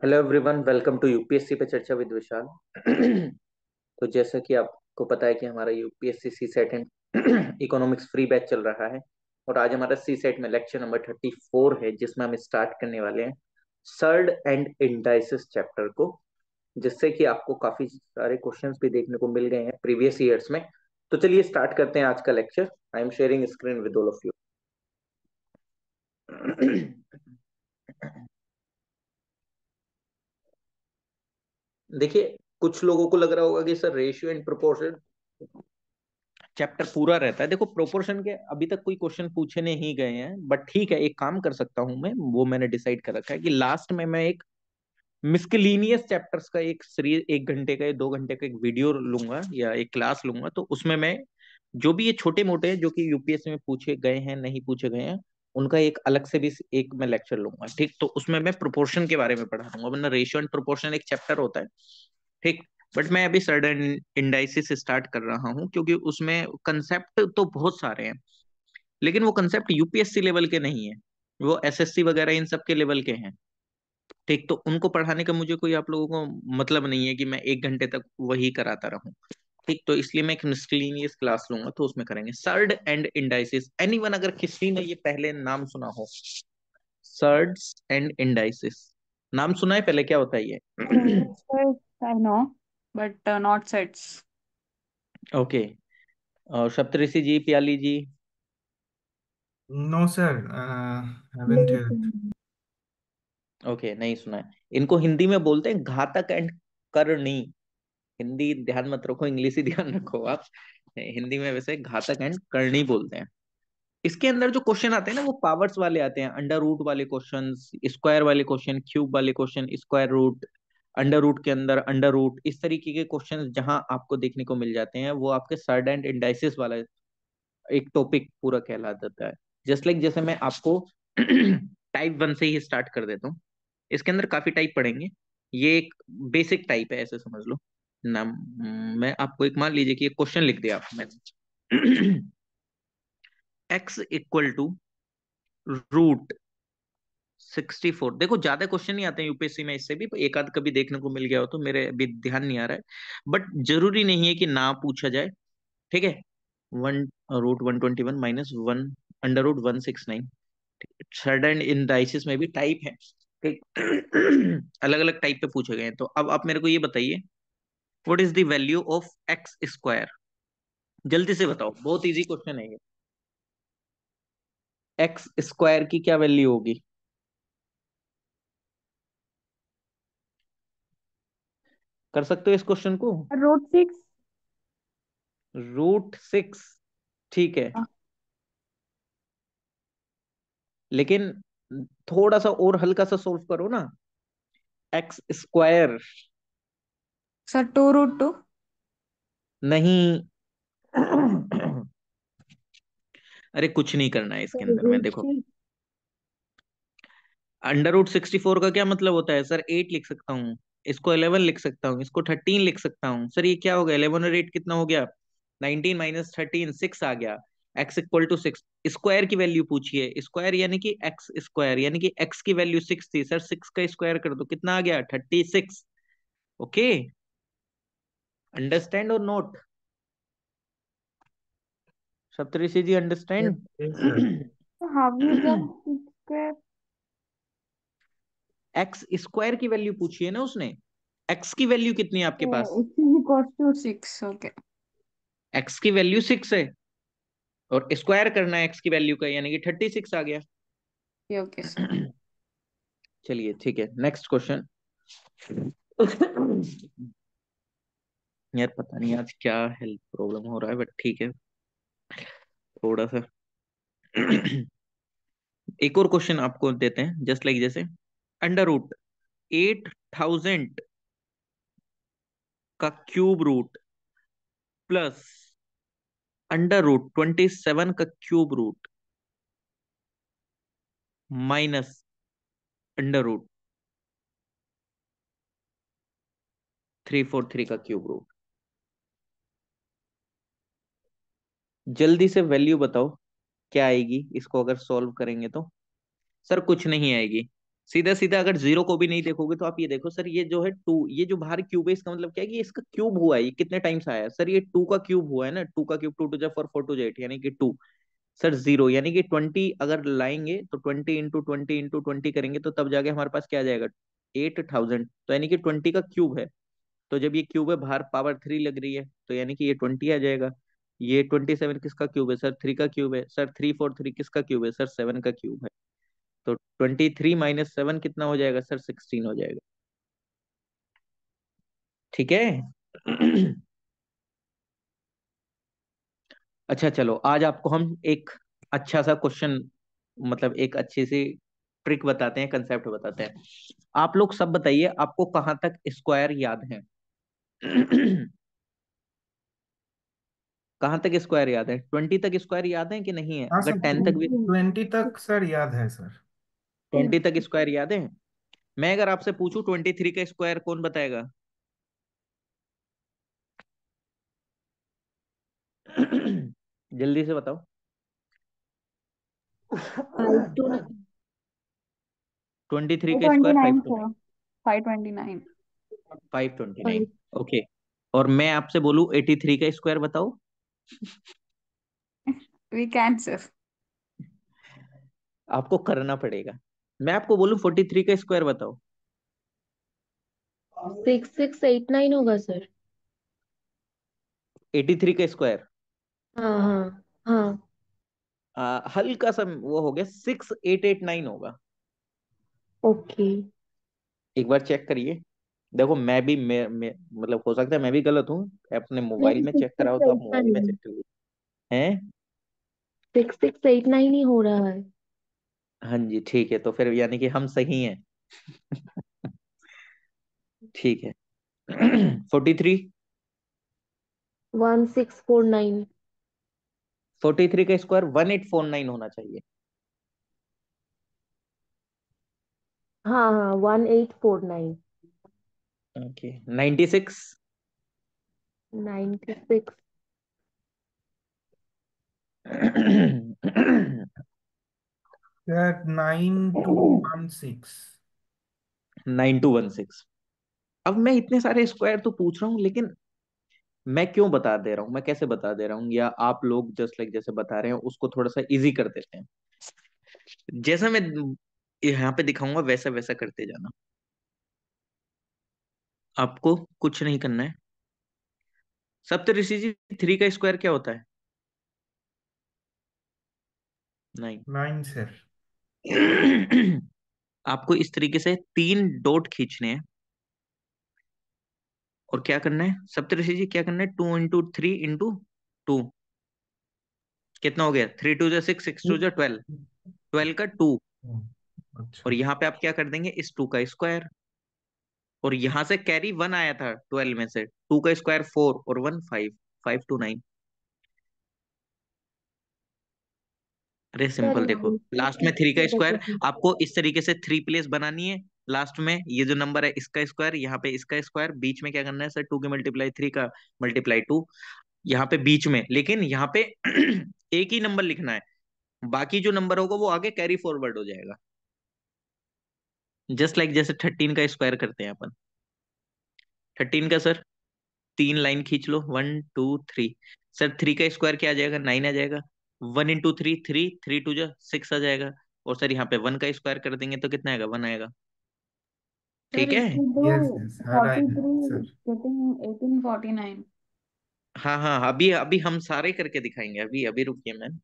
Hello everyone, welcome to UPSC पे चर्चा with विशाल। तो जैसा कि आपको पता है कि हमारा UPSC CSAT and economics free batch चल रहा है। और आज हमारा सी सेट में लेक्चर नंबर 34 है, जिसमें हम स्टार्ट करने वाले हैं सर्ड एंड इंडाइसिस चैप्टर को, जिससे कि आपको काफी सारे क्वेश्चंस भी देखने को मिल गए हैं प्रीवियस ईयर्स में। तो चलिए स्टार्ट करते हैं आज का lecture. I am sharing screen with all of you. देखिए, कुछ लोगों को लग रहा होगा कि sir ratio and proportion chapter पूरा रहता है। देखो, प्रोपोर्शन के अभी तक कोई क्वेश्चन पूछे नहीं गए हैं, बट ठीक है, एक काम कर सकता हूं मैं, वो मैंने डिसाइड कर रखा है कि लास्ट में मैं एक मिस्केलिनियस चैप्टर्स का एक सीरीज, 1 घंटे का या 2 घंटे का एक वीडियो लूंगा या एक क्लास लूंगा। तो उसमें मैं जो भी ये छोटे मोटे जो कि यूपीएससी में पूछे गए हैं, नहीं पूछे गए हैं, उनका एक अलग से भी एक मैं लेक्चर लूंगा। ठीक, तो उसमें मैं प्रोपोर्शन के बारे में पढ़ा दूंगा, वरना रेशियो एंड प्रोपोर्शन एक चैप्टर होता है। ठीक। बट मैं अभी सडन इंडाइसिस स्टार्ट कर रहा हूँ, क्योंकि उसमें कंसेप्ट तो बहुत सारे हैं, लेकिन वो कंसेप्ट यूपीएससी लेवल के नहीं है, वो एसएससी वगैरह इन सब के लेवल के हैं। ठीक, तो उनको पढ़ाने का मुझे कोई आप लोगों को मतलब नहीं है कि मैं 1 घंटे तक वही कराता रहूं। ठीक, तो इसलिए मैं एक मिसलेनियस क्लास लूंगा, तो उसमें करेंगे सर्ड एंड इंडाइसिस। एनीवन, अगर किसी ने ये पहले नाम सुना हो, सर्ड्स एंड इंडाइसिस, नाम सुना है पहले? क्या होता है ये? Indices I know, but not sets. Okay. और सप्तऋषि जी, प्याली जी? No, sir. Haven't heard. Okay, नहीं सुना है। इनको हिंदी में बोलते हैं घातक एंड करणी। हिंदी ध्यान मत रखो, इंग्लिश ही ध्यान रखो आप। हिंदी में वैसे घातक एंड करणी बोलते हैं। इसके अंदर जो क्वेश्चन आते हैं ना, वो पावर्स वाले आते हैं, अंडर रूट वाले क्वेश्चन, स्क्वायर वाले क्वेश्चन, क्यूब वाले question, square root, under root के अंदर अंडर रूट, इस तरीके के क्वेश्चन जहां आपको देखने को मिल जाते हैं, वो आपके सर्ड एंड इंडाइसिस वाला एक टॉपिक पूरा कहला देता है। जस्ट लाइक जैसे मैं आपको टाइप वन से ही स्टार्ट कर देता हूँ। इसके अंदर काफी टाइप पढ़ेंगे, ये एक बेसिक टाइप है, ऐसे समझ लो ना। मैं आपको एक, मान लीजिए कि एक क्वेश्चन लिख दिया आप मैंने। X equal to root 64। देखो, ज्यादा क्वेश्चन नहीं आते हैं यूपीएससी में, इससे भी एक आध कभी देखने को मिल गया हो तो मेरे अभी ध्यान नहीं आ रहा है, बट जरूरी नहीं है कि ना पूछा जाए। ठीक है। One root 121 minus one under root 169। Third and indices में भी टाइप है। ठीक। अलग अलग टाइप पे पूछे गए हैं। तो अब आप मेरे को ये बताइए, what is the value of x square? जल्दी से बताओ, बहुत इजी क्वेश्चन है ये। एक्स स्क्वायर की क्या वैल्यू होगी? कर सकते हो इस क्वेश्चन को? Root 6. रूट 6। ठीक है, लेकिन थोड़ा सा और हल्का सा सोल्व करो ना। X square. Sir, 2 root 2. नहीं। अरे कुछ नहीं करना है इसके अंदर में, Root देखो। 6. अंडर रूट 64 का क्या मतलब होता है सर? 8 लिख सकता हूँ, इसको 11 लिख सकता हूँ, इसको 13 लिख सकता हूँ। सर ये क्या हो गया? 11 और 8 कितना हो गया? 19 माइनस 13, 6 आ गया। X equal to 6। स्क्वायर की वैल्यू पूछिए, स्क्वायर यानी कि एक्स स्क्वायर, यानी कि एक्स की वैल्यू 6 थी सर, 6 का स्क्वायर कर दो, कितना आ गया? 36। ओके, अंडरस्टैंड और note? Saptarishi ji, Yes, understand? yes, sir. So how you get 6 square? X square की वैल्यू पूछी है ना उसने। एक्स की वैल्यू कितनी है आपके पास? Oh, x is equals to 6. Okay. X की वैल्यू 6 है, और स्क्वायर करना है एक्स की वैल्यू का, यानी कि 36 आ गया। Okay, okay, sir. चलिए ठीक है, नेक्स्ट क्वेश्चन। यार पता नहीं आज क्या हेल्थ प्रॉब्लम हो रहा है, बट ठीक है, थोड़ा सा। एक और क्वेश्चन आपको देते हैं, जस्ट लाइक जैसे अंडर रूट 8000 का cube root plus under root 27 का cube root minus under root 343 का क्यूब रूट। जल्दी से वैल्यू बताओ क्या आएगी इसको अगर सॉल्व करेंगे तो। सर कुछ नहीं आएगी, सीधा सीधा अगर जीरो को भी नहीं देखोगे तो आप ये देखो सर, ये जो है टू, ये जो बाहर क्यूब है इसका मतलब क्या है कि इसका क्यूब हुआ है, ये कितने टाइम्स आया है सर, ये टू का क्यूब हुआ है ना, टू का क्यूब, टू टू जा फोर, फोर टू जा एट, यानी कि टू। सर जीरो यानी कि 20 अगर लाएंगे तो 20 इंटू 20 करेंगे तो तब जाके हमारे पास क्या आ जाएगा, 8000, तो यानी कि 20 का क्यूब है। तो जब ये क्यूब है बाहर पावर 3 लग रही है तो यानी कि ये 20 आ जाएगा। ये 27 किसका क्यूब है सर, 3 का क्यूब है सर, 343 किसका क्यूब है सर, 7 का क्यूब है। तो 23 - 7 कितना हो जाएगा सर, 16 हो जाएगा। ठीक है। अच्छा चलो, आज आपको हम एक अच्छा सा क्वेश्चन, मतलब एक अच्छी सी ट्रिक बताते हैं, कंसेप्ट बताते हैं। आप लोग सब बताइए, आपको कहाँ तक स्क्वायर याद है? कहाँ तक स्क्वायर याद है? 20 तक स्क्वायर याद है कि नहीं है? हाँ अगर सर, 10 तक भी, 20 तक सर याद है सर। 20 तक स्क्वायर याद है? मैं अगर आपसे पूछूं 23 का स्क्वायर, कौन बताएगा? जल्दी से बताओ। 529। 23 फाइव का twenty square nine 529। Sir, 529। 529। Okay. और मैं आपसे बोलूं 83 का स्क्वायर बताओ। We can sir. आपको करना पड़ेगा। मैं आपको बोलूं 43 का स्क्वायर बताओ। 6689 होगा सर। 83 का स्क्वायर, हाँ हाँ हाँ। हल्का सा वो हो गया, 6889 होगा। ओके। एक बार चेक करिए। देखो मतलब हो सकता है मैं भी गलत हूँ, अपने मोबाइल नहीं, में चेक सिक्स कराओ सिक्स तो आप एट मोबाइल में नाइन चेक करिए। हैं? 6689 ही हो रहा है। हाँ जी ठीक है, तो फिर यानी कि हम सही हैं। ठीक है। 43। 1649। 43 का स्क्वायर 1849 होना चाहिए। हाँ हाँ, 1849। ओके। 96। 96। सर 9216। 9216। अब मैं इतने सारे स्क्वायर तो पूछ रहा हूँ, लेकिन मैं क्यों बता दे रहा हूँ, मैं कैसे बता दे रहा हूँ, या आप लोग जस्ट लाइक जैसे बता रहे हैं उसको थोड़ा सा इजी कर देते हैं। जैसा मैं यहाँ पे दिखाऊंगा वैसा वैसा करते जाना। आपको कुछ नहीं करना है। सप्तऋषि जी, 3 का स्क्वायर क्या होता है? 9। 9 सर। आपको इस तरीके से 3 डॉट खींचने हैं, और क्या करना है सप्तऋषि जी, क्या करना है, 2 इंटू 3 इंटू 2। कितना हो गया, 3 2 जा 6, 6 2 जा 12, 12 का 2। और अच्छा यहाँ पे आप क्या कर देंगे, इस 2 का स्क्वायर। और यहां से कैरी 1 आया था 12 में से, 2 का स्क्वायर 4 और 1 5, 5 to 9। अरे सर सिंपल, देखो लास्ट में 3 का स्क्वायर, 96। आपको इस तरीके से 3 प्लेस बनानी है। लास्ट में ये जो नंबर है इसका स्क्वायर, यहाँ पे इसका स्क्वायर, बीच में क्या करना है सर, 2 के मल्टीप्लाई 3 का मल्टीप्लाई 2, यहाँ पे बीच में, लेकिन यहाँ पे एक ही नंबर लिखना है, बाकी जो नंबर होगा वो आगे कैरी फॉरवर्ड हो जाएगा। जस्ट लाइक जैसे 13 का स्क्वायर करते हैं अपन। 13 का सर 3 लाइन खींच लो, 1 2 3। सर 3 का स्क्वायर क्या आ जाएगा, 9 आ जाएगा। 1 इंटू 3, 3, 3 2 जा 6 आ जाएगा। और सर यहाँ पे 1 का स्क्वायर कर देंगे तो कितना आएगा, 1 आएगा। सर ठीक है। इसको दो। यस यस, हर आई 43 सर। गेटिंग 1849। हाँ हाँ, अभी अभी हम सारे करके दिखाएंगे, अभी अभी रुकिए मैम।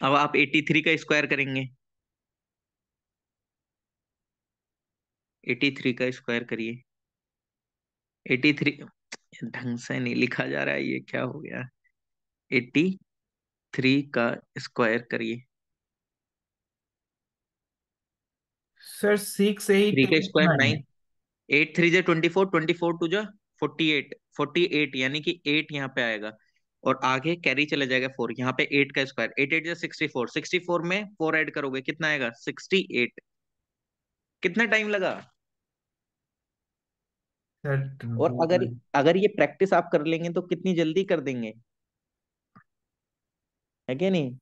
अब आप 83 का स्क्वायर करेंगे। 83 का स्क्वायर करिए। 83, ढंग से नहीं लिखा जा रहा है, ये क्या हो गया। 83 का स्क्वायर करिए। सर 6 8 3 का 8 स्क्वायर 9। 9, 8 3 जा 24, 24 2 जा 48, 48 यानी कि 8 यहाँ पे आएगा। और आगे कैरी चला जाएगा 4, यहाँ पे 8 का स्क्वायर, 8 8 जा 64, 64 में 4 ऐड करोगे कितना आएगा, 68। कितना टाइम लगा? सर और वो अगर अगर ये प्रैक्टिस आप कर लेंगे तो कितनी जल्दी कर देंगे, है क्या नहीं?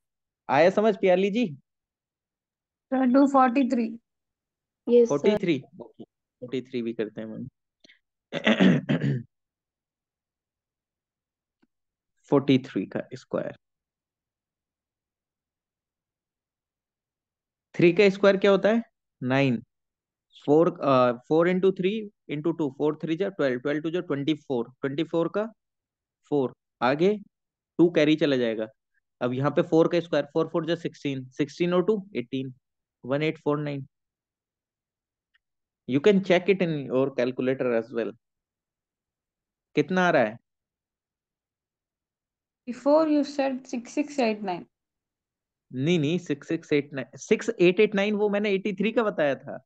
आया समझ पियाली जी? Sir, do 43. Yes, forty sir. Three 43 भी करते हैं मैम। 43 का स्क्वायर, 3 का स्क्वायर क्या होता है? 9। 4, 4 into 3 into 2, 4 3 जा 12, 12 2 जा 24, 24 का 4, आगे 2 कैरी चला जाएगा। अब यहाँ पे 4 का स्क्वायर, 4 4 जा 16, 16 और 2 18, 1849। You can check it in your calculator as well. कितना आ रहा है? Before you said 6689. नहीं नहीं, 6689, 6889 वो मैंने 83 का बताया था।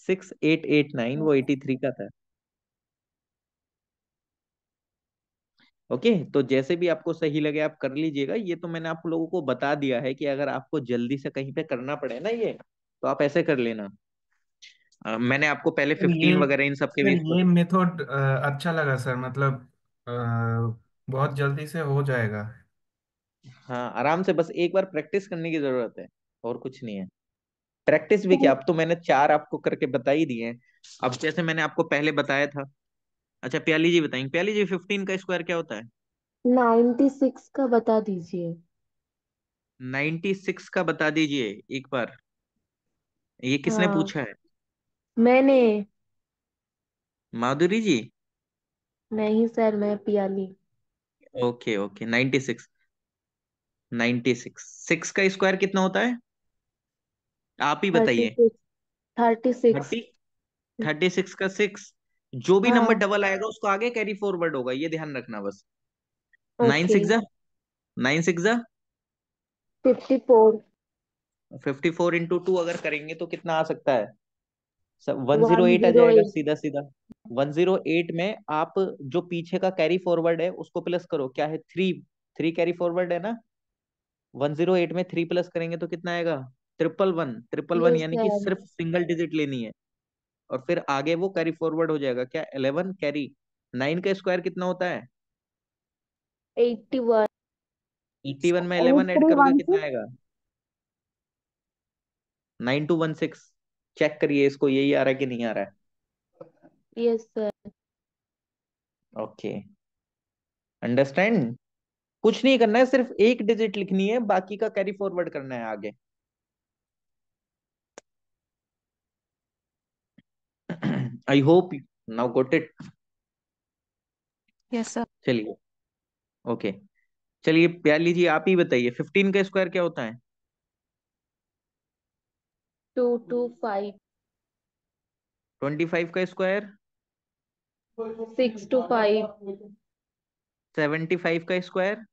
6889 वो 83 का था। ओके, तो जैसे भी आपको सही लगे आप कर लीजिएगा। ये तो मैंने आप लोगों को बता दिया है कि अगर आपको जल्दी से कहीं पे करना पड़े ना ये, तो आप ऐसे कर लेना। मैंने आपको पहले सर 15 वगैरह इन सब के सर भी ये मेथड अच्छा लगा सर, मतलब बहुत जल्दी से हो जाएगा। हाँ, आराम से, बस एक बार प्रैक्टिस करने की जरूरत है, और कुछ नहीं है। प्रैक्टिस भी क्या, अब तो मैंने 4 आपको करके बता ही दिए हैं। अब जैसे मैंने आपको पहले बताया था। अच्छा प्याली जी बताएंगे, प्याली जी 15 का स्क्वायर क्या होता है? 96 का बता दीजिए। 96 का बता दीजिए एक बार। ये किसने हाँ, पूछा है? मैंने। माधुरी जी? नहीं सर, मैं पियाली। Okay okay, 96। 96, 6 का स्क्वायर कितना होता है? आप ही थर्टी बताइए। सिक्स 36। 30, 36 का 6। जो भी नंबर हाँ। डबल आएगा उसको आगे कैरी फॉरवर्ड होगा, ये ध्यान रखना बस। Nine okay. सिक्स जा 9 6 जा 54। 54 into 2 अगर करेंगे तो कितना आ सकता है? सब 108 आ जाएगा 108। सीधा सीधा। 108 में आप जो पीछे का कैरी फॉरवर्ड है उसको प्लस करो, क्या है? 3। 3 कैरी फॉरवर्ड है ना। 108 में 3 प्लस करेंगे तो कितना आएगा? 111, 111, यस यानी कि सर। सिर्फ सिंगल डिजिट लेनी है। और फिर आगे वो कैरी फॉरवर्ड हो जाएगा, क्या? 11 कैरी। 9 का स्क्वायर कितना होता है? 81। 81 में 11 ऐड करोगे 8316. कितना आएगा? 9216। चेक करिए इसको, यही आ रहा है कि नहीं आ रहा है? Yes sir. Okay, understand. कुछ नहीं करना है, सिर्फ एक डिजिट लिखनी है, बाकी का कैरी फॉरवर्ड करना है आगे। I hope now got it. Yes, sir. चलिए, ओके। चलिए प्याली जी आप ही बताइए, 15 का स्क्वायर क्या होता है? 225। 25 का स्क्वायर? 625। 75 का स्क्वायर?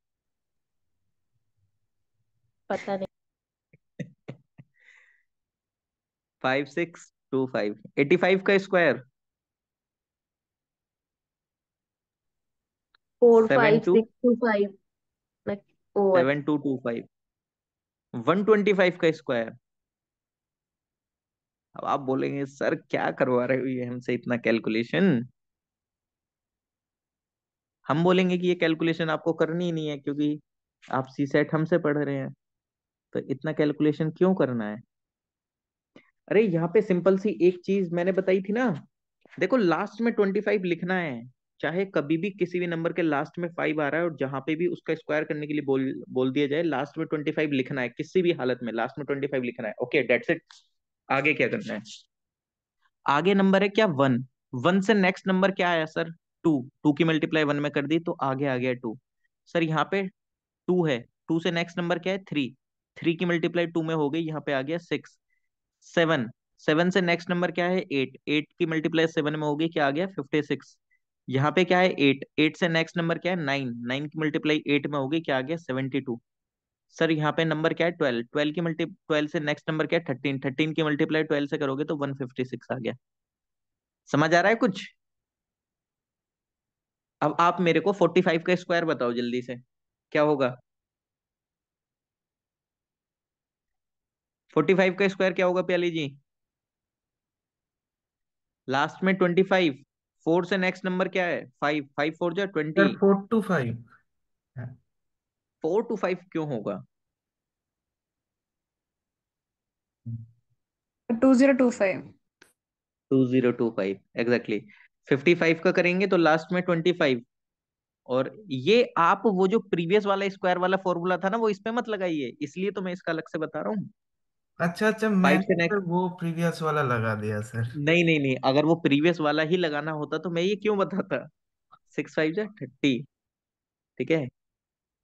पता नहीं। 5625। 85 का square? Four seven five two six two five O अच्छा। 7225। 125 का स्क्वायर? अब आप बोलेंगे सर क्या करवा रहे हो ये हमसे इतना कैलकुलेशन। हम बोलेंगे कि ये कैलकुलेशन आपको करनी ही नहीं है, क्योंकि आप सी सेट हमसे पढ़ रहे हैं, तो इतना कैलकुलेशन क्यों करना है? अरे यहाँ पे सिंपल सी एक चीज मैंने बताई थी ना। देखो लास्ट में 25 लिखना है। चाहे कभी भी किसी भी नंबर के लास्ट में 5 आ रहा है और जहां पे भी उसका स्क्वायर करने के लिए बोल बोल दिया जाए, लास्ट में 25 लिखना है, किसी भी हालत में लास्ट में 25 लिखना है। Okay that's it. आगे क्या करना है? आगे नंबर है क्या? 1। 1 से नेक्स्ट नंबर क्या आया सर? 2। 2 की मल्टीप्लाई 1 में कर दी तो आगे आ गया 2। सर यहाँ पे 2 है, 2 से नेक्स्ट नंबर क्या है? 3। 3 की मल्टीप्लाई 2 में हो गई, यहाँ पे आ गया 6। 7। 7 से नेक्स्ट नंबर क्या है? 8। 8 की मल्टीप्लाई 7 में होगी, क्या आ गया? 56। यहाँ पे क्या है? 8। 8 से नेक्स्ट नंबर क्या है? 9। 9 की मल्टीप्लाई 8 में होगी, क्या आ गया? 72। सर यहाँ पे नंबर क्या है? 12। 12 से नेक्स्ट नंबर क्या है? 13। 13 की मल्टीप्लाई 12 से करोगे तो 156 आ गया। समझ आ रहा है कुछ? अब आप मेरे को 45 का स्क्वायर बताओ जल्दी से, क्या होगा? 45 का स्क्वायर क्या होगा प्याली जी? लास्ट में 25। 4 से नेक्स्ट नंबर क्या है? 5। 5 4 जा 20। सर 425 है। 4 to 5 क्यों होगा? 2025। 2025 एग्जैक्टली। 55 का करेंगे तो लास्ट में 25। और ये आप वो जो प्रीवियस वाला स्क्वायर वाला फॉर्मूला था ना, वो इस पे मत लगाइए, इसलिए तो मैं इसका अलग से बता रहा हूँ। अच्छा अच्छा, फाइव मैंने से सर नेक्स्ट। वो प्रीवियस वाला लगा दिया सर। नहीं नहीं नहीं, अगर वो प्रीवियस वाला ही लगाना होता तो मैं ये क्यों बताता। 6 5 जा 30। ठीक है।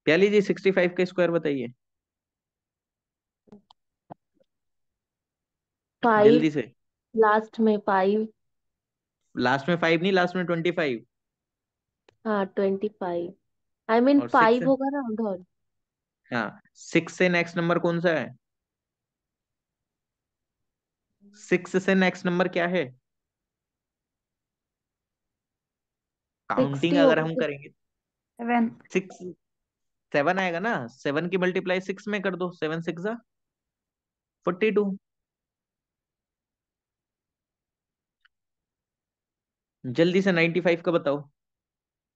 प्याली जी 65 का स्क्वायर बताइए 5, जल्दी से। लास्ट में 5। लास्ट में 5 नहीं, लास्ट में 25। हाँ 25। आई मीन और 6। 5 होगा ना उधर। हाँ, 6 से नेक्स्ट नंबर कौन सा है? 6 से नेक्स्ट नंबर क्या है? 60 काउंटिंग अगर होगा हम तो। करेंगे। 7। 6 7 आएगा ना, 7 की मल्टीप्लाई 6 में कर दो, 7 6 जा 42। जल्दी से 95 का बताओ।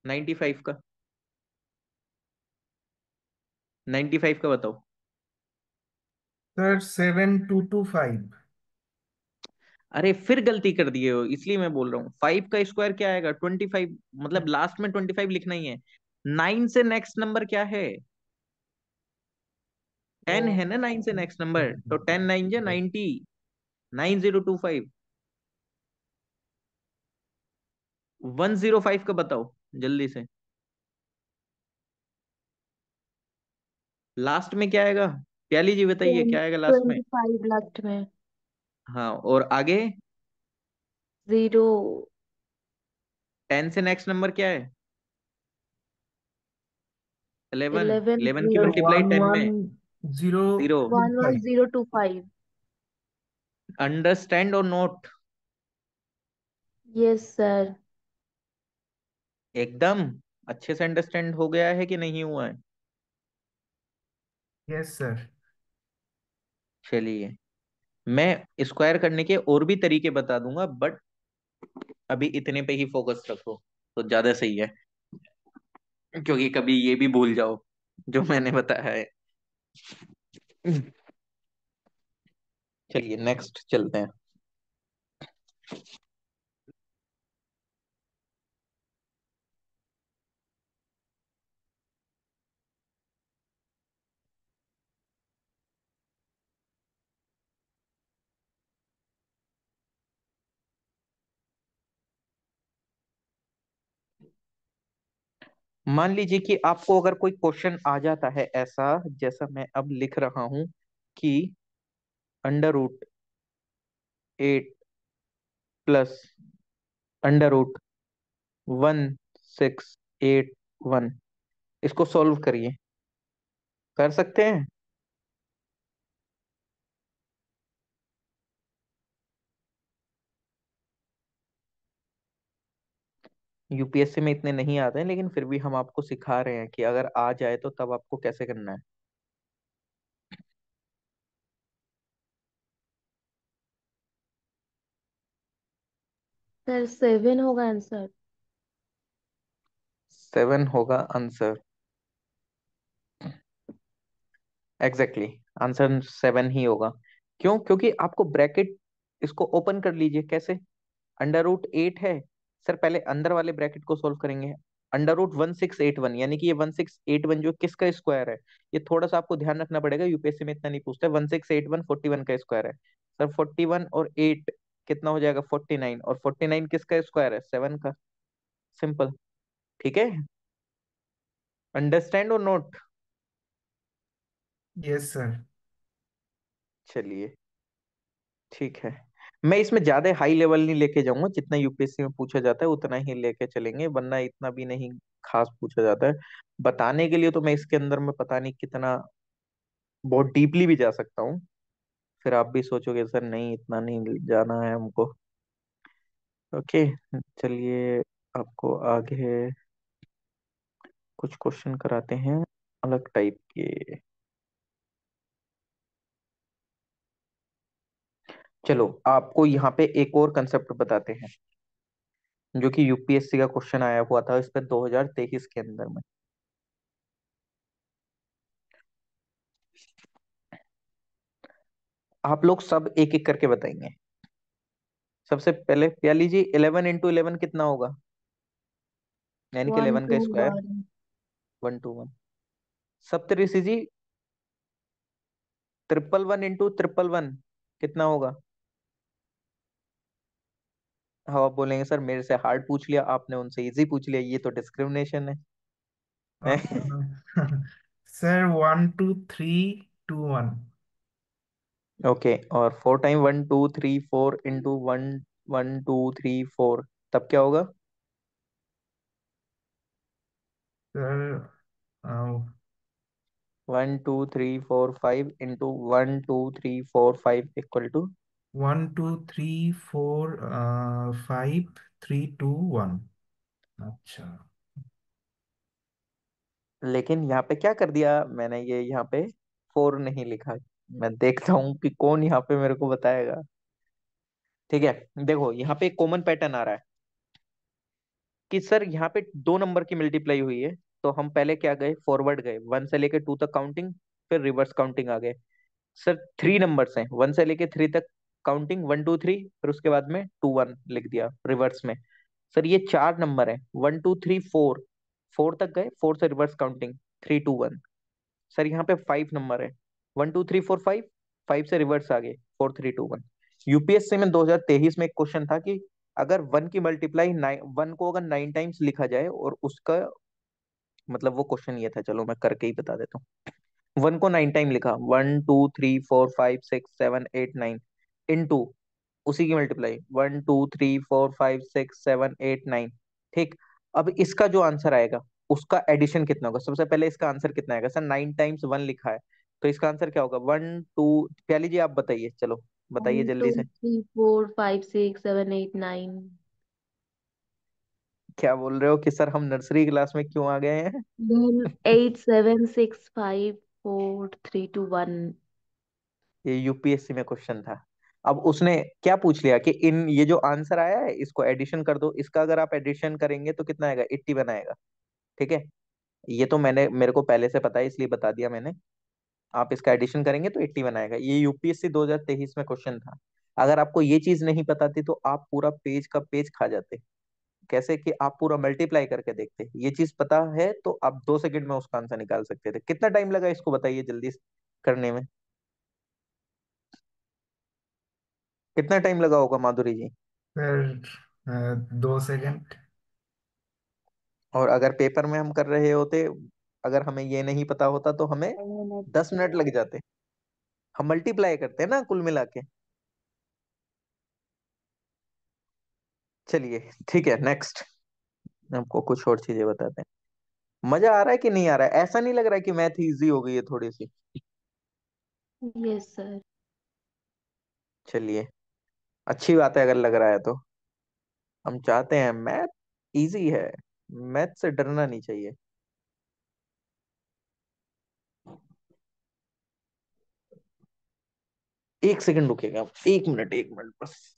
95 का। 95 का बताओ। सर 7225। अरे फिर गलती कर दिए हो, इसलिए मैं बोल रहा हूँ 5 का स्क्वायर क्या आएगा 25, मतलब लास्ट में 25 लिखना ही है। 9 से नेक्स्ट नंबर क्या है? ओ 10 है ना 9 से नेक्स्ट नंबर, तो 10 9 जा 90। 9025। 105 का बताओ जल्दी से। लास्ट में क्या आएगा? प्याली जी बताइए क्या आएगा लास्ट में? 25 लास्ट में। हाँ, और आगे? 0। 10 से नेक्स्ट नंबर क्या है? 11। 11 11 की सर 0। मल्टीप्लाई वन 10 वन में। Zero zero. Two 1 1 five 0 2 5। Understand और नोट? Yes sir. एकदम अच्छे से अंडरस्टैंड हो गया है कि नहीं हुआ है? Yes sir. चलिए, मैं स्क्वायर करने के और भी तरीके बता दूंगा, बट अभी इतने पे ही फोकस रखो तो ज्यादा सही है, क्योंकि कभी ये भी भूल जाओ जो मैंने बताया है। चलिए नेक्स्ट चलते हैं। मान लीजिए कि आपको अगर कोई क्वेश्चन आ जाता है ऐसा, जैसा मैं अब लिख रहा हूं कि √8 प्लस √1681, इसको सॉल्व करिए। कर सकते हैं? यूपीएससी में इतने नहीं आते हैं, लेकिन फिर भी हम आपको सिखा रहे हैं कि अगर आ जाए तो तब आपको कैसे करना है। सर 7 होगा आंसर। 7 होगा आंसर। एग्जैक्टली आंसर 7 ही होगा। क्यों? क्योंकि आपको ब्रैकेट, इसको ओपन कर लीजिए। कैसे? √8 है। सर पहले अंदर वाले ब्रैकेट को सोल्व करेंगे। √1681, यानी कि ये 1681 जो किसका स्क्वायर है? ये थोड़ा सा आपको ध्यान रखना पड़ेगा, यूपीएससी में इतना नहीं पूछता है। 1681 41 का स्क्वायर है। सर 41 और 8 कितना हो जाएगा? 49, और 49 किसका स्क्वायर है? 7 का। सिंपल। ठीक है। अंडरस्टैंड और नोट? Yes sir. चलिए ठीक है। मैं इसमें ज्यादा हाई लेवल नहीं लेके जाऊंगा, जितना यूपीएससी में पूछा जाता है उतना ही लेके चलेंगे, वरना इतना भी नहीं खास पूछा जाता है। बताने के लिए तो मैं इसके अंदर में पता नहीं कितना, बहुत डीपली भी जा सकता हूँ। फिर आप भी सोचोगे सर नहीं इतना नहीं जाना है हमको। ओके। चलिए, आपको आगे कुछ क्वेश्चन कराते हैं अलग टाइप के। चलो आपको यहाँ पे एक और कंसेप्ट बताते हैं, जो कि यूपीएससी का क्वेश्चन आया हुआ था इस पे 2023 के अंदर में। आप लोग सब एक एक करके बताएंगे। सबसे पहले प्याली जी, 11 × 11 कितना होगा? यानी कि वन 11 टू का स्क्वायर। वन 121। सप्तऋषि जी, 111 × 111 कितना होगा? हाँ, आप बोलेंगे सर मेरे से हार्ड पूछ लिया आपने, उनसे इजी पूछ लिया, ये तो डिस्क्रिमिनेशन है। सर 1 2 3 2 1। ओके, और 4 टाइम 1 2 3 4 × 1 1 2 3 4 तब क्या होगा? सर 1 2 3 4 5 × 1 2 3 4 5 = 1 2 3 4 5 3 2 1। अच्छा। लेकिन यहाँ पे क्या कर दिया मैंने, ये यहाँ पे 4 नहीं लिखा। मैं देखता हूँ कि कौन यहाँ पे मेरे को बताएगा। ठीक है, देखो यहाँ पे एक कॉमन पैटर्न आ रहा है कि सर यहाँ पे 2 नंबर की मल्टीप्लाई हुई है, तो हम पहले क्या गए, फॉरवर्ड गए, 1 से लेके 2 तक काउंटिंग, फिर रिवर्स काउंटिंग आ गए। सर 3 नंबर्स हैं, 1 से लेके 3 तक काउंटिंग, 1 2 3, फिर उसके बाद में 2 1 लिख दिया रिवर्स में। सर ये 4 नंबर है, 1 2 3 4, 4 तक गए, 4 से रिवर्स काउंटिंग, 3 2 1। सर यहाँ पे 5 नंबर है, 1 2 3 4 5, 5 से रिवर्स आ गए, 4 3 2 1। यूपीएससी में 2023 में एक क्वेश्चन था कि अगर 1 की मल्टीप्लाई 1 को अगर 9 टाइम्स लिखा जाए, और उसका मतलब वो क्वेश्चन ये था, चलो मैं करके ही बता देता हूँ। 1 को 9 टाइम लिखा, 1 2 3 4 5 6 7 8 9, इनटू उसी की मल्टीप्लाई 1 2 3 4 5 6 7 8 9। ठीक, अब इसका जो आंसर आएगा उसका एडिशन कितना होगा? सबसे पहले इसका आंसर कितना आएगा? सर 9 टाइम्स 1 लिखा है, तो इसका आंसर क्या होगा? 1 2, प्याली जी आप बताइए, चलो बताइए वन टू जल्दी से। Three four five six seven eight nine. क्या बोल रहे हो कि सर हम नर्सरी क्लास में क्यों आ गए हैं? 8 7 6 5 4 3 2 1। ये यूपीएससी में क्वेश्चन था। अब उसने क्या पूछ लिया कि इन ये जो आंसर आया है इसको एडिशन कर दो, इसका अगर आप एडिशन करेंगे तो कितना आएगा? 80 बनाएगा। ठीक है, ये तो मेरे को पहले से पता है इसलिए बता दिया मैंने। आप इसका एडिशन करेंगे तो 80 बनाएगा। ये यूपीएससी 2023 में क्वेश्चन था। अगर आपको ये चीज नहीं पता थी तो आप पूरा पेज का पेज खा जाते। कैसे कि आप पूरा मल्टीप्लाई करके देखते। ये चीज पता है तो आप 2 सेकंड में उसका आंसर निकाल सकते थे। कितना टाइम लगा इसको बताइए जल्दी से करने में? कितना टाइम लगा होगा माधुरी जी? Sir 2 second. और अगर पेपर में हम कर रहे होते, अगर हमें ये नहीं पता होता तो हमें 10 मिनट लग जाते। हम मल्टीप्लाई करते हैं ना कुल मिला के। चलिए ठीक है, नेक्स्ट आपको कुछ और चीजें बताते हैं। मजा आ रहा है कि नहीं आ रहा है? ऐसा नहीं लग रहा है कि मैथ इजी हो गई है थोड़ी सी? Yes sir. चलिए, अच्छी बात है अगर लग रहा है तो। हम चाहते हैं मैथ इजी है, मैथ से डरना नहीं चाहिए। 1 सेकंड रुकेगा, 1 मिनट, 1 मिनट बस।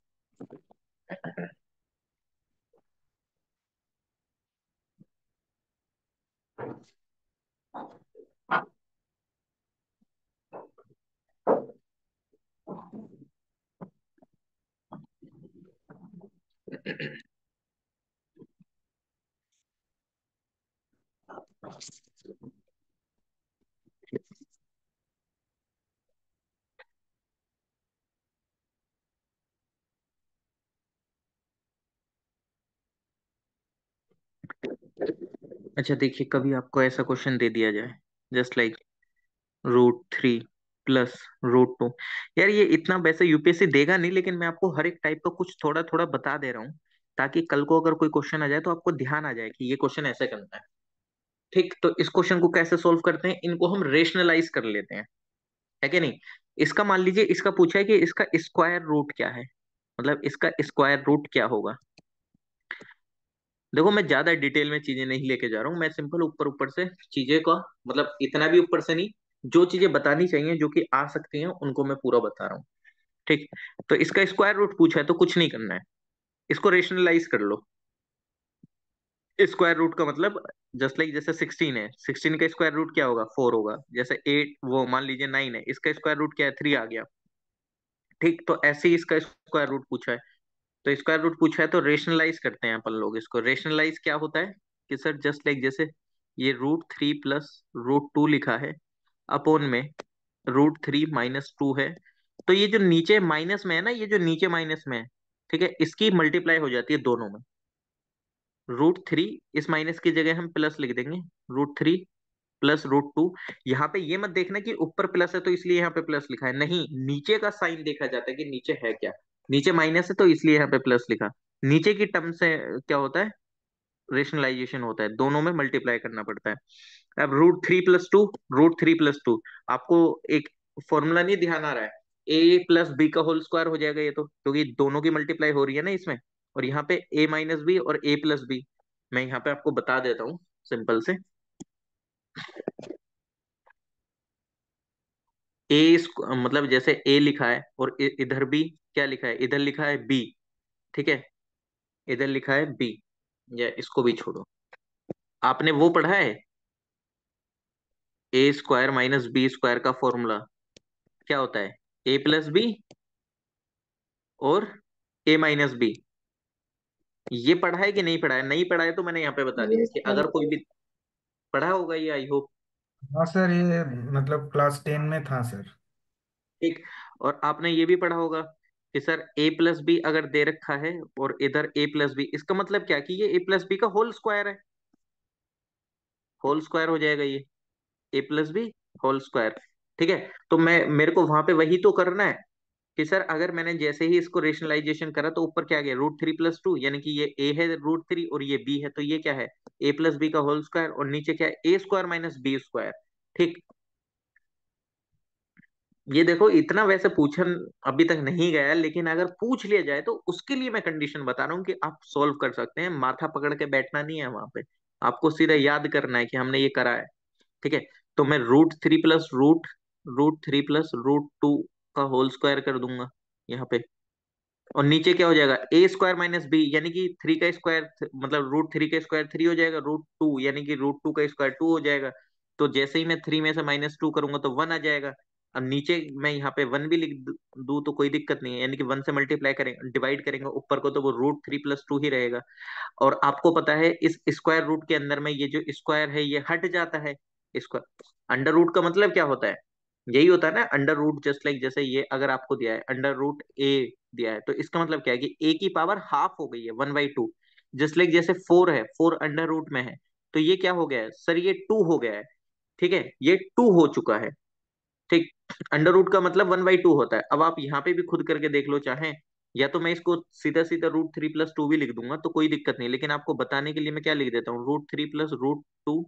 अच्छा देखिए, कभी आपको ऐसा क्वेश्चन दे दिया जाए, जस्ट लाइक √3 प्लस √2। यार ये इतना वैसे यूपीएससी देगा नहीं, लेकिन मैं आपको हर एक टाइप का कुछ थोड़ा थोड़ा बता दे रहा हूँ, ताकि कल को अगर कोई क्वेश्चन आ जाए तो आपको ध्यान आ जाए कि ये क्वेश्चन ऐसे करना है। ठीक, तो इस क्वेश्चन को कैसे सोल्व करते हैं, इनको हम रेशनलाइज कर लेते हैं, है कि नहीं? इसका मान लीजिए, इसका पूछा है कि इसका स्क्वायर रूट क्या है, मतलब इसका स्क्वायर रूट क्या होगा। देखो मैं ज्यादा डिटेल में चीजें नहीं लेके जा रहा हूँ, मैं सिंपल ऊपर ऊपर से चीजें का, मतलब इतना भी ऊपर से नहीं, जो चीजें बतानी चाहिए जो कि आ सकती हैं उनको मैं पूरा बता रहा हूँ। ठीक, तो इसका स्क्वायर रूट पूछा है तो कुछ नहीं करना है, इसको रेशनलाइज कर लो। स्क्वायर रूट का मतलब जस्ट लाइक जैसे 16 है, 16 का स्क्वायर रूट क्या होगा? 4 होगा। जैसे 8, वो मान लीजिए 9 है, इसका स्क्वायर रूट क्या है? 3 आ गया। ठीक, तो ऐसे ही इसका स्क्वायर रूट पूछा है। तो स्क्वायर रूट पूछा है तो रेशनलाइज करते हैं अपन लोग इसको। रेशनलाइज क्या होता है कि सर जस्ट लाइक जैसे ये √3 + √2 लिखा है, अपोन में √3 - 2 है। तो ये जो नीचे माइनस में है ना, ये जो नीचे माइनस में है, ठीक है, इसकी मल्टीप्लाई हो जाती है दोनों में। √3, इस माइनस की जगह हम प्लस लिख देंगे, √3 + √2। यहाँ पे ये मत देखना कि ऊपर प्लस है तो इसलिए यहाँ पे प्लस लिखा है, नहीं, नीचे का साइन देखा जाता है कि नीचे है क्या। नीचे माइनस है तो इसलिए यहाँ पे प्लस लिखा। नीचे की टर्म से क्या होता है, रेशनलाइजेशन होता है, दोनों में मल्टीप्लाई करना पड़ता है। अब √3 + 2, आपको एक फॉर्मूला नहीं ध्यान आ रहा है, a + b का होल स्क्वायर हो जाएगा ये तो, क्योंकि दोनों की मल्टीप्लाई हो रही है ना इसमें। और यहाँ पे a - b और a + b, मैं यहाँ पे आपको बता देता हूँ सिंपल से। मतलब जैसे a लिखा है और इधर भी क्या लिखा है, इधर लिखा है b, ठीक है, इधर लिखा है b, या इसको भी छोड़ो। आपने वो पढ़ा है, a² - b² का फॉर्मूला क्या होता है, a + b और a - b। ये पढ़ा है कि नहीं पढ़ा है? नहीं पढ़ा है तो मैंने यहाँ पे बता दिया यस कि सर। अगर कोई भी पढ़ा होगा ये, आई होप। हाँ सर, ये मतलब क्लास 10 में था सर। ठीक, और आपने ये भी पढ़ा होगा कि सर a + b अगर दे रखा है और इधर a + b, इसका मतलब क्या कि ये a + b का होल स्क्वायर है, होल स्क्वायर हो जाएगा ये a + b होल स्क्वायर। ठीक है, तो मैं मेरे को वहां पे वही तो करना है कि सर अगर मैंने जैसे ही इसको रेशनलाइजेशन करा तो ऊपर क्या गया, √3 + 2, यानी कि ये a है √3 और ये b है, तो ये क्या है, a + b का होल स्क्वायर, और नीचे क्या है, a² - b²। ठीक, ये देखो इतना वैसे पूछन अभी तक नहीं गया, लेकिन अगर पूछ लिया जाए तो उसके लिए मैं कंडीशन बता रहा हूँ कि आप सॉल्व कर सकते हैं, माथा पकड़ के बैठना नहीं है वहां पे, आपको सीधा याद करना है कि हमने ये करा है। ठीक है, तो मैं √3 + √2 का होल स्क्वायर कर दूंगा यहाँ पे, और नीचे क्या हो जाएगा, a² - b, यानी कि 3 का स्क्वायर, मतलब √3 का स्क्वायर 3 हो जाएगा, √2 यानी कि √2 का स्क्वायर 2 हो जाएगा। तो जैसे ही मैं 3 में से -2 करूंगा तो 1 आ जाएगा। अब नीचे मैं यहाँ पे 1 भी लिख दूं तो कोई दिक्कत नहीं है, यानी कि 1 से मल्टीप्लाई करेंगे, डिवाइड करेंगे ऊपर को, तो वो √3 + 2 ही रहेगा। और आपको पता है इस स्क्वायर रूट के अंदर में ये जो स्क्वायर है ये हट जाता है। स्क्वायर, अंडर रूट का मतलब क्या होता है, यही होता है ना अंडर रूट, जस्ट लाइक जैसे ये अगर आपको दिया है √a दिया है, तो इसका मतलब क्या है कि a की पावर हाफ हो गई है, 1/2। जस्ट लाइक जैसे 4 है, 4 अंडर रूट में है, तो ये क्या हो गया है सर, ये 2 हो गया है। ठीक है, ये 2 हो चुका है। ठीक, अंडर रूट का मतलब 1/2 होता है। अब आप यहाँ पे भी खुद करके देख लो चाहें, या तो मैं इसको सीधा सीधा √3 + 2 भी लिख दूंगा तो कोई दिक्कत नहीं, लेकिन आपको बताने के लिए मैं क्या लिख देता हूँ, √3 + √2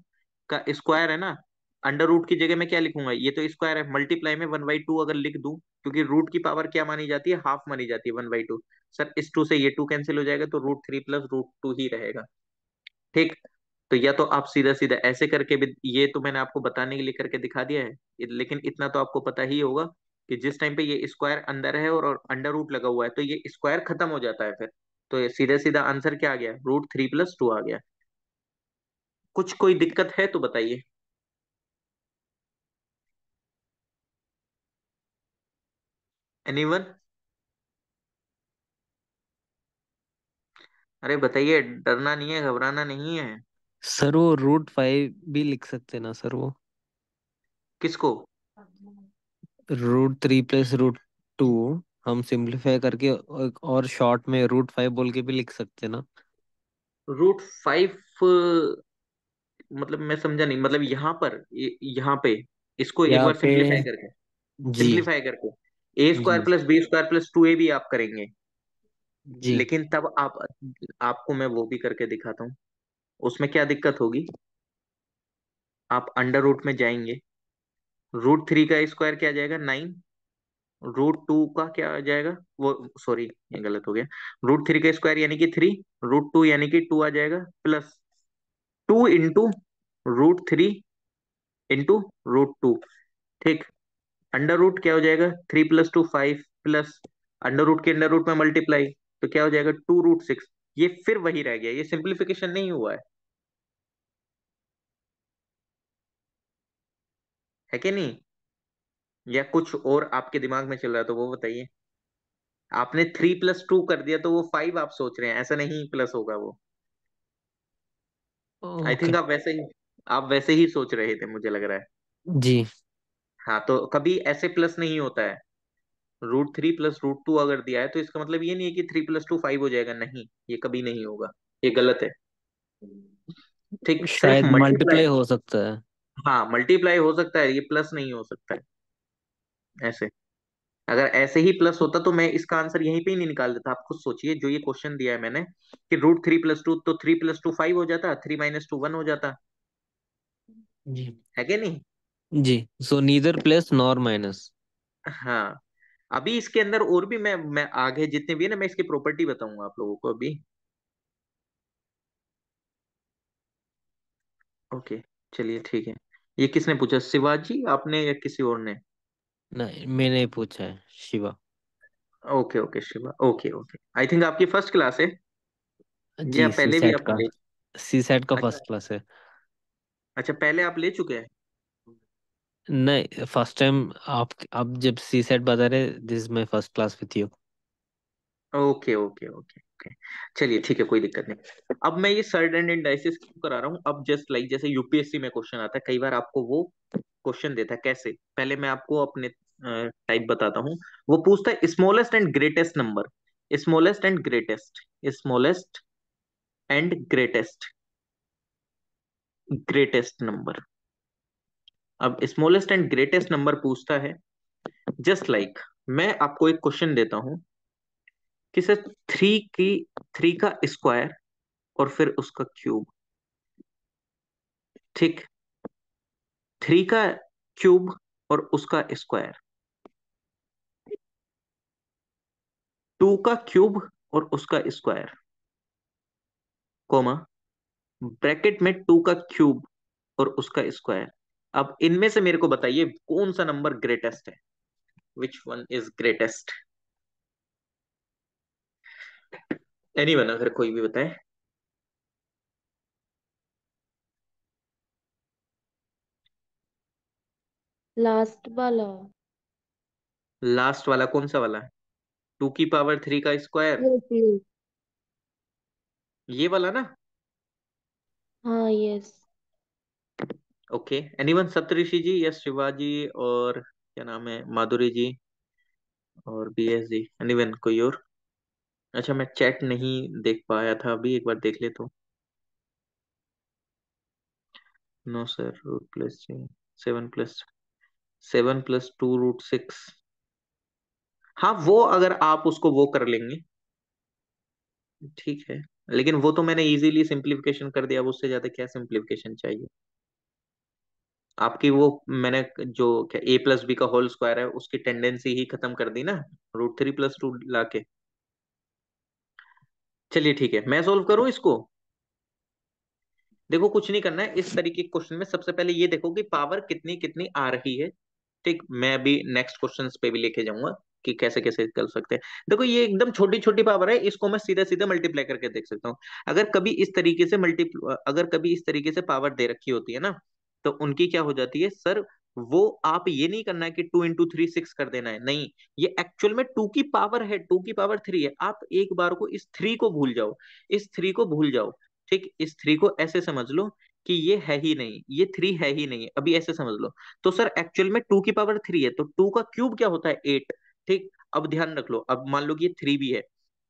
का स्क्वायर है ना, अंडर रूट की जगह मैं क्या लिखूंगा, ये तो स्क्वायर है, मल्टीप्लाई में 1/2 अगर लिख दूं, क्योंकि रूट की पावर क्या मानी जाती है, हाफ मानी जाती है, 1/2। सर इस 2 से ये 2 कैंसिल हो जाएगा तो √3 + √2 ही रहेगा। ठीक, तो या तो आप सीधा सीधा ऐसे करके भी, ये तो मैंने आपको बताने के लिए करके दिखा दिया है, लेकिन इतना तो आपको पता ही होगा कि जिस टाइम पे ये स्क्वायर अंदर है और अंडर रूट लगा हुआ है तो ये स्क्वायर खत्म हो जाता है फिर। तो ये सीधा सीधा आंसर क्या आ गया, √3 + 2 आ गया। कुछ कोई दिक्कत है तो बताइए। एनीवन? अरे बताइए, डरना नहीं है, घबराना नहीं है। सर वो √5 भी लिख सकते ना सर वो, किसको? √3 + √2 हम सिंप्लीफाई करके और शॉर्ट में √5 बोल के भी लिख सकते ना। √5, मतलब मैं समझा नहीं, मतलब यहाँ पर यहाँ पे इसको एक यहाँ बार पे सिंप्लीफाई करके, जी सिंप्लीफाई करके a² + b² + 2ab आप करेंगे, जी। लेकिन तब आप, आपको मैं वो भी करके दिखाता हूँ, उसमें क्या दिक्कत होगी। आप अंडर रूट में जाएंगे, √3 का स्क्वायर क्या आ जाएगा, 9, √2 का क्या आ जाएगा, वो सॉरी ये गलत हो गया, √3 का स्क्वायर यानी कि 3, √2 यानी कि 2 आ जाएगा, प्लस 2 × √3 × ठीक, अंडर रूट क्या हो जाएगा, 3 + 2 5, प्लस अंडर रूट के अंडर रूट में मल्टीप्लाई, तो क्या हो जाएगा, 2√6। ये फिर वही रह गया, ये सिंप्लीफिकेशन नहीं हुआ है कि नहीं, या कुछ और आपके दिमाग में चल रहा है तो वो बताइए। आपने 3+2 कर दिया तो वो 5 आप सोच रहे हैं, ऐसा नहीं प्लस होगा वो। आई ओके। थिंक आप वैसे ही सोच रहे थे, मुझे लग रहा है। जी। हाँ, तो कभी ऐसे प्लस नहीं होता है। √3 + √2 अगर दिया है तो इसका मतलब ये नहीं है कि 3+2 5 हो जाएगा, नहीं, ये कभी नहीं होगा, ये गलत है। ठीक, सिर्फ शायद मल्टीप्लाई। मल्टीप्लाई हो सकता है। हाँ, मल्टीप्लाई हो सकता है, ये प्लस नहीं हो सकता है ऐसे। अगर ऐसे ही प्लस होता तो मैं इसका आंसर यहीं पे ही नहीं निकाल देता। आप खुद सोचिए, जो ये क्वेश्चन दिया है मैंने कि √3 + 2, तो 3+2 5 हो जाता, 3 - 2 1 हो जाता, जी। है क्या नहीं? जी। सो नीदर प्लस नॉर माइनस। हाँ। अभी इसके अंदर और भी मैं आगे जितने भी है ना, मैं इसकी प्रॉपर्टी बताऊंगा आप लोगों को अभी। ओके, चलिए ठीक है। ये किसने पूछा, शिवाजी आपने या किसी और ने? नहीं, मैंने पूछा है, Shiva. Okay okay, Shiva, okay okay. I think आपकी फर्स्ट क्लास है, या जी, सी पहले भी सेट आप का। ले? सी सेट का अच्छा। फर्स्ट क्लास है। अच्छा, पहले आप ले चुके हैं? नहीं, फर्स्ट टाइम। आप जब सी सेट बता रहे, this is my first class with you. Okay okay okay okay. चलिए ठीक है, कोई दिक्कत नहीं। अब मैं ये सर्ट एंड इंडाइसिस क्यों करा रहा हूँ, अब जस्ट लाइक जैसे यूपीएससी में क्वेश्चन आता है कई बार, आपको वो क्वेश्चन देता है कैसे, पहले मैं आपको अपने टाइप बताता हूँ। वो पूछता है smallest and greatest number, smallest and greatest, smallest and greatest, greatest number. अब स्मॉलेस्ट एंड ग्रेटेस्ट नंबर पूछता है, जस्ट लाइक मैं आपको एक क्वेश्चन देता हूँ कि सर थ्री की, थ्री का स्क्वायर और फिर उसका क्यूब, ठीक, थ्री का क्यूब और उसका स्क्वायर, टू का क्यूब और उसका स्क्वायर, कोमा, ब्रैकेट में टू का क्यूब और उसका स्क्वायर। अब इनमें से मेरे को बताइए कौन सा नंबर ग्रेटेस्ट है, which one is greatest? Anyone, अगर कोई भी बताए। लास्ट वाला। लास्ट वाला कौन सा वाला है? 2 की पावर 3 का स्क्वायर, यस यस। ये वाला ना? हाँ यस। ओके, एनीवन, सप्तऋषि जी या शिवाजी और क्या नाम है, माधुरी जी और BS जी, एनीवन, कोई और? अच्छा, मैं चैट नहीं देख पाया था अभी, एक बार देख ले तो। No sir, √+7+2 √6। हाँ, वो अगर आप उसको वो कर लेंगे, ठीक है। लेकिन वो तो मैंने इजीली सिंप्लीफिकेशन कर दिया, अब उससे ज्यादा क्या सिंप्लीफिकेशन चाहिए आपकी? वो मैंने जो क्या A+B का होल स्क्वायर है उसकी टेंडेंसी ही खत्म कर दी ना, √3 + 2 लाके। चलिए ठीक है, मैं सोल्व करूं इसको। देखो, कुछ नहीं करना है इस तरीके के क्वेश्चन में, सबसे पहले ये देखो कि पावर कितनी कितनी आ रही है। ठीक, मैं अभी नेक्स्ट क्वेश्चंस पे भी लेके जाऊंगा कि कैसे कैसे कर सकते हैं। देखो, ये एकदम छोटी छोटी पावर है, इसको मैं सीधा सीधा मल्टीप्लाई करके देख सकता हूँ। अगर कभी इस तरीके से पावर दे रखी होती है ना, तो उनकी क्या हो जाती है सर, वो आप ये नहीं करना है कि 2 × 3 6 कर देना है, नहीं। ये एक्चुअल में 2 की पावर है, 2 की पावर 3 है। आप एक बार को इस 3 को भूल जाओ, इस 3 को भूल जाओ। ठीक, इस 3 को ऐसे समझ लो कि ये है ही नहीं, ये 3 है ही नहीं, अभी ऐसे समझ लो। तो सर एक्चुअल में 2 की पावर 3 है, तो 2 का क्यूब क्या होता है, 8। ठीक, अब ध्यान रख लो, अब मान लो कि ये 3 भी है,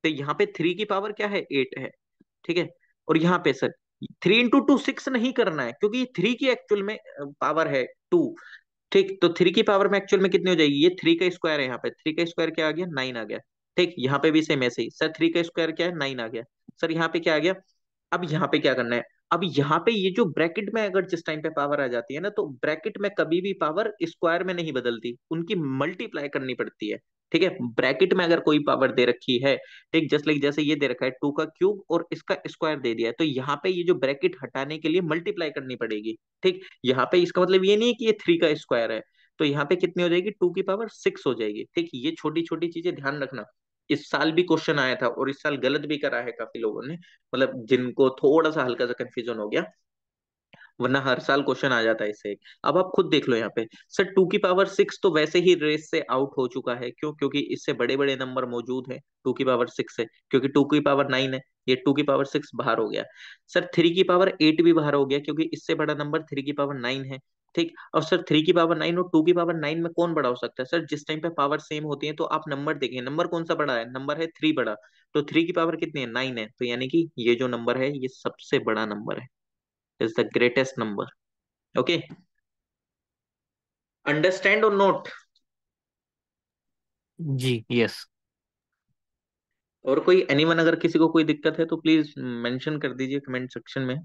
तो यहाँ पे 3 की पावर क्या है, 8 है। ठीक है, और यहाँ पे सर 3 × 2 6 नहीं करना है, क्योंकि ये 3 की एक्चुअल में पावर है 2। ठीक, तो 3 की पावर में एक्चुअल में कितनी हो जाएगी, ये 3 का स्क्वायर है, यहाँ पे 3 का स्क्वायर क्या आ गया, 9 आ गया। ठीक, यहाँ पे भी सेम ऐसे ही सर, 3 का स्क्वायर क्या है, 9 आ गया। सर यहाँ पे क्या आ गया? अब यहाँ पे क्या करना है, अब यहाँ पे ये जो ब्रैकेट में अगर जिस टाइम पे पावर आ जाती है ना, तो ब्रैकेट में कभी भी पावर स्क्वायर में नहीं बदलती, उनकी मल्टीप्लाई करनी पड़ती है। ठीक है, ब्रैकेट में अगर कोई पावर दे रखी है, ठीक, जस्ट लाइक जैसे ये दे रखा है 2 का क्यूब और इसका स्क्वायर दे दिया है, तो यहाँ पे ये जो ब्रैकेट हटाने के लिए मल्टीप्लाई करनी पड़ेगी। ठीक, यहाँ पे इसका मतलब ये नहीं है कि ये 3 का स्क्वायर है, तो यहाँ पे कितनी हो जाएगी, 2 की पावर 6 हो जाएगी। ठीक, ये छोटी छोटी चीजें ध्यान रखना। इस साल भी क्वेश्चन आया था और इस साल गलत भी करा है काफी लोगों ने, मतलब जिनको थोड़ा सा हल्का सा कंफ्यूजन हो गया। वरना हर साल क्वेश्चन आ जाता है इससे। अब आप खुद देख लो यहाँ पे सर, 2 की पावर 6 तो वैसे ही रेस से आउट हो चुका है। क्यों? क्योंकि इससे बड़े बड़े नंबर मौजूद है 2 की पावर 6 से, क्योंकि 2 की पावर 9 है, ये 2 की पावर 6 बाहर हो गया। सर 3 की पावर 8 भी बाहर हो गया, क्योंकि इससे बड़ा नंबर 3 की पावर 9 है। ठीक, और सर 3 की पावर 9 और 2 की पावर 9 में कौन बड़ा हो सकता है? सर जिस टाइम पे पावर सेम होती है तो आप नंबर देखें, नंबर कौन सा बड़ा है? नंबर है 3 बड़ा। तो 3 की पावर कितनी है? 9 है। तो यानी कि ये जो नंबर है ये सबसे बड़ा नंबर है, is the greatest number. Okay, understand और नोट? जी यस। और कोई एनीवन, अगर किसी को कोई दिक्कत है तो प्लीज मेंशन कर दीजिए कमेंट सेक्शन में।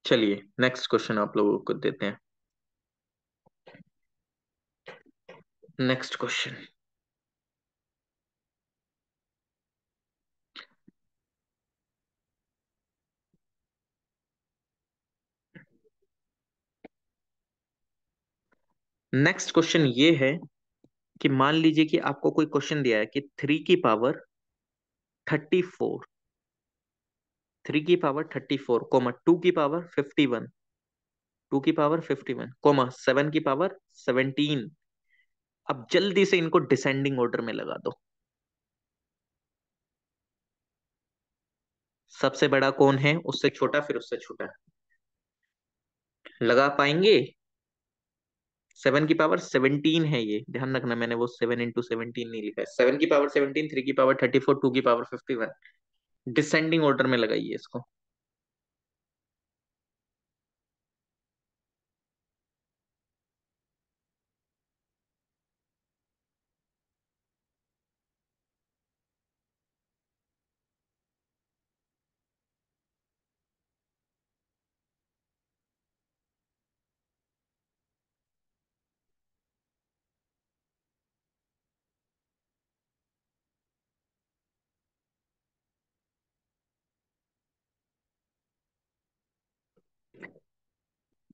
चलिए नेक्स्ट क्वेश्चन आप लोगों को देते हैं। नेक्स्ट क्वेश्चन, नेक्स्ट क्वेश्चन ये है कि मान लीजिए कि आपको कोई क्वेश्चन दिया है कि 3 की पावर 34, 3 की पावर 34 कोमा 2 की पावर 51, 2 की पावर 51 कोमा 7 की पावर 17। अब जल्दी से इनको डिसेंडिंग ऑर्डर में लगा दो। सबसे बड़ा कौन है, उससे छोटा, फिर उससे छोटा। लगा पाएंगे? 7 की पावर 17 है, ये ध्यान रखना, मैंने वो 7 into 17 नहीं लिखा है। 7 की पावर 17, 3 की पावर 34, 2 की पावर 51। डिसेंडिंग ऑर्डर में लगाइए इसको।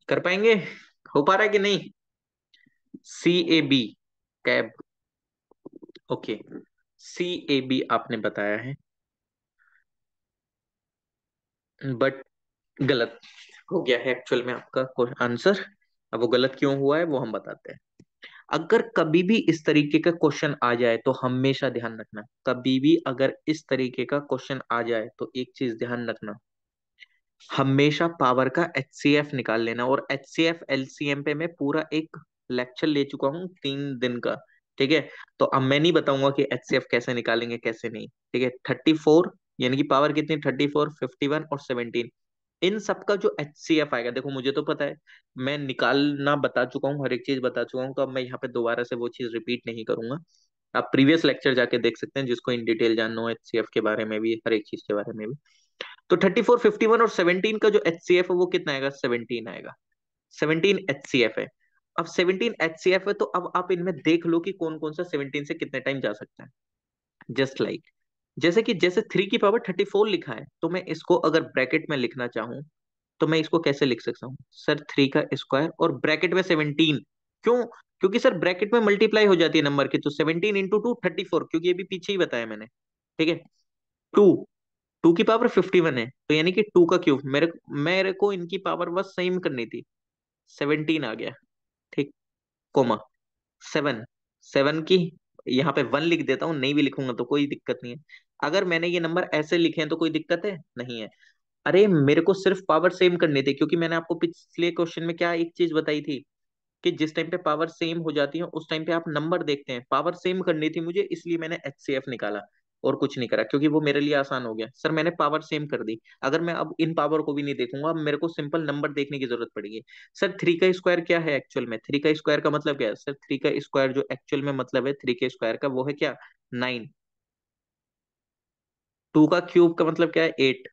कर पाएंगे? हो पा रहा है कि नहीं? CAB, cab. ओके, CAB आपने बताया है, बट गलत हो गया है एक्चुअल में आपका आंसर। अब वो गलत क्यों हुआ है वो हम बताते हैं। अगर कभी भी इस तरीके का क्वेश्चन आ जाए तो हमेशा ध्यान रखना, कभी भी अगर इस तरीके का क्वेश्चन आ जाए तो एक चीज ध्यान रखना, हमेशा पावर का HCF निकाल लेना। और HCF LCM पे मैं पूरा एक लेक्चर ले चुका हूँ 3 दिन का। ठीक है, तो अब मैं नहीं बताऊंगा कि HCF कैसे निकालेंगे कैसे नहीं। ठीक है, 34 यानी कि पावर कितनी, 34, 51 और 17, इन सब का जो HCF आएगा, देखो मुझे तो पता है, मैं निकालना बता चुका हूँ, हर एक चीज बता चुका हूँ, तो अब मैं यहाँ पे दोबारा से वो चीज रिपीट नहीं करूंगा। आप प्रीवियस लेक्चर जाके देख सकते हैं, जिसको इन डिटेल जानना हो HCF के बारे में भी, हर एक चीज के बारे में भी। तो 34, 51 और 17 का जो HCF है वो कितना आएगा? 17 आएगा। 17 HCF है। अब 17 HCF है, तो अब आप इनमें देख लो कि कौन कौन सा 17 से कितने टाइम जा सकता है। जस्ट लाइक जैसे कि जैसे 3 की पावर 34 लिखा है, तो मैं इसको अगर ब्रैकेट में लिखना चाहूं तो मैं इसको कैसे लिख सकता हूँ? सर 3 का स्क्वायर और ब्रैकेट में 17। क्यों? क्योंकि सर ब्रैकेट में मल्टीप्लाई हो जाती है नंबर की, तो 17 into 2 34, क्योंकि ये भी पीछे ही बताया मैंने। ठीक है, 2, 2 की पावर 51 है, तो यानी कि 2 का क्यूब। मेरे मेरे को इनकी पावर बस सेम करनी थी, 17 आ गया। ठीक, कोमा 7, 7 की यहाँ पे 1 लिख देता हूँ, नहीं भी लिखूंगा तो कोई दिक्कत नहीं है। अगर मैंने ये नंबर ऐसे लिखे हैं तो कोई दिक्कत है? नहीं है। अरे मेरे को सिर्फ पावर सेम करनी थी, क्योंकि मैंने आपको पिछले क्वेश्चन में क्या एक चीज बताई थी कि जिस टाइम पे पावर सेम हो जाती है उस टाइम पे आप नंबर देखते हैं। पावर सेम करनी थी मुझे, इसलिए मैंने HCF निकाला और कुछ नहीं करा, क्योंकि वो मेरे लिए आसान हो गया। सर मैंने पावर सेम कर दी, अगर मैं अब इन पावर को भी नहीं देखूंगा, अब मेरे को सिंपल नंबर देखने की जरूरत पड़ेगी। सर 3 का स्क्वायर क्या है एक्चुअल में? 3 का स्क्वायर का मतलब क्या है? सर 3 का स्क्वायर जो एक्चुअल में मतलब है 3 के स्क्वायर का, वो है क्या? 9। 2 का क्यूब का मतलब क्या है? 8।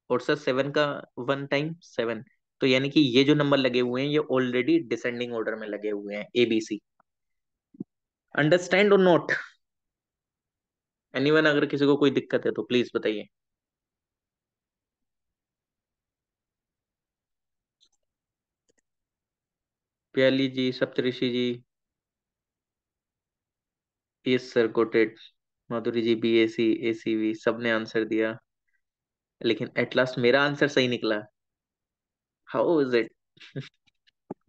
और सर 7 का 1 टाइम 7। तो यानी कि ये जो नंबर लगे हुए हैं ये ऑलरेडी डिसेंडिंग ऑर्डर में लगे हुए हैं, ABC। अंडरस्टैंड और नोट? एनीवन, अगर किसी को कोई दिक्कत है तो प्लीज बताइए। प्याली जी, सप्तऋषि जी, यस सर, गोटेड। माधुरी जी, BAC ACV सबने आंसर दिया, लेकिन एट लास्ट मेरा आंसर सही निकला। How is it?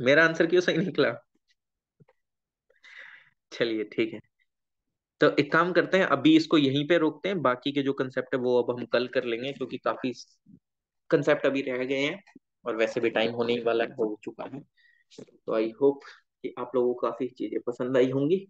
मेरा आंसर क्यों सही निकला? चलिए ठीक है, तो एक काम करते हैं, अभी इसको यहीं पे रोकते हैं, बाकी के जो कंसेप्ट है वो अब हम कल कर लेंगे, क्योंकि काफी कंसेप्ट अभी रह गए हैं, और वैसे भी टाइम होने ही वाला हो चुका है। तो आई होप कि आप लोगों को काफी चीजें पसंद आई होंगी।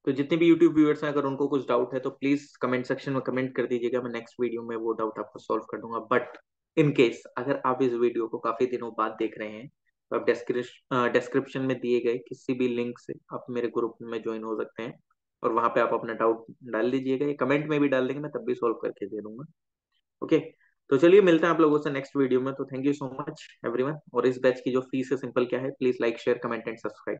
तो जितने भी YouTube व्यूअर्स हैं, अगर उनको कुछ डाउट है तो प्लीज कमेंट सेक्शन में कमेंट कर दीजिएगा, मैं नेक्स्ट वीडियो में वो डाउट आपको सॉल्व कर दूंगा। बट इन केस अगर आप इस वीडियो को काफी दिनों बाद देख रहे हैं, तो आप डिस्क्रिप्शन में दिए गए किसी भी लिंक से आप मेरे ग्रुप में ज्वाइन हो सकते हैं, और वहां पे आप अपना डाउट डाल दीजिएगा, या कमेंट में भी डाल देंगे, मैं तब भी सॉल्व करके दे दूंगा। ओके, तो चलिए मिलते हैं आप लोगों से नेक्स्ट वीडियो में। तो thank you so much everyone, और इस बैच की जो फीस है सिंपल क्या है, please like share comment and subscribe.